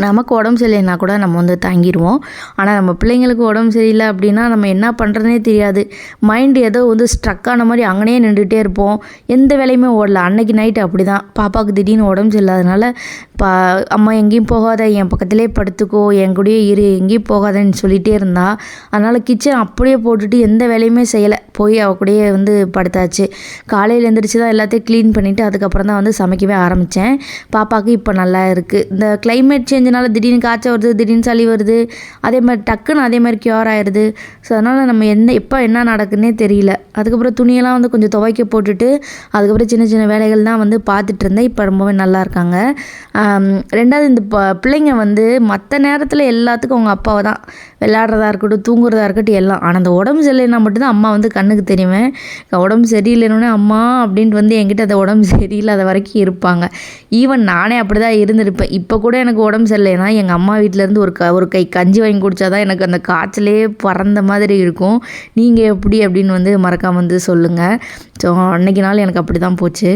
நமக்கு உடம்பு சரியில்லைன்னா கூட நம்ம வந்து தாங்கிடுவோம். ஆனால் நம்ம பிள்ளைங்களுக்கு உடம்பு சரியில்லை அப்படின்னா நம்ம என்ன பண்ணுறதுனே தெரியாது. மைண்டு ஏதோ வந்து ஸ்ட்ரக் ஆன மாதிரி அங்கனே நின்றுட்டே இருப்போம். எந்த வேலையுமே ஓடல. அன்னைக்கு நைட்டு அப்படி தான் பாப்பாவுக்கு திடீர்னு உடம்பு சரியில்லாதனால அம்மா எங்கேயும் போகாத, என் பக்கத்திலே படுத்துக்கோ, என் கூடயே இரு, எங்கேயும் போகாதன்னு சொல்லிகிட்டே இருந்தா. அதனால் கிச்சன் அப்படியே போட்டுட்டு எந்த வேலையுமே செய்யலை. போய் அவ கூடயே வந்து படுத்தாச்சு. காலையில் எழுந்திரிச்சு தான் எல்லாத்தையும் க்ளீன் பண்ணிவிட்டு அதுக்கப்புறம் தான் வந்து சமைக்கவே ஆரம்பித்தேன். பாப்பாவுக்கு இப்போ நல்லா இருக்குது. இந்த கிளைமேட் சேஞ்சுனால திடீர்னு காய்ச்சல் வருது, திடீர்னு சளி வருது, அதே மாதிரி டக்குன்னு அதே மாதிரி க்யூர் ஆயிடுது. ஸோ அதனால் நம்ம எப்போ என்ன நடக்குதுன்னே தெரியல. அதுக்கப்புறம் துணியெல்லாம் வந்து கொஞ்சம் துவைக்க போட்டுட்டு அதுக்கப்புறம் சின்ன சின்ன வேலைகள் தான் வந்து பார்த்துட்டு இருந்தேன். இப்போ ரொம்பவே நல்லா இருக்காங்க. ரெண்டாவது இந்த பிள்ளைங்க வந்து மற்ற நேரத்தில் எல்லாத்துக்கும் அவங்க அப்பாவை தான், விளையாடுறதா இருக்கட்டும், தூங்குறதா இருக்கட்டும் எல்லாம். ஆனால் அந்த உடம்பு சரியில்லைன்னா மட்டும்தான் அம்மா வந்து கண்ணுக்கு தெரியுவேன். உடம்பு சரியில்லைன்னொன்னே அம்மா அப்படின்ட்டு வந்து என்கிட்ட அந்த உடம்பு சரியில்லாத வரைக்கும் இருப்பாங்க. ஈவன் நானே அப்படி தான் இருந்திருப்பேன். இப்போ கூட எனக்கு உடம்பு சரியில்லைன்னா எங்கள் அம்மா வீட்டிலேருந்து ஒரு கை கஞ்சி வாங்கி குடித்தா தான் எனக்கு அந்த காய்ச்சலே பறந்த மாதிரி இருக்கும். நீங்கள் எப்படி அப்படின்னு வந்து மறக்காமல் வந்து சொல்லுங்கள். ஸோ அன்றைக்கி நாள் எனக்கு அப்படி தான் போச்சு.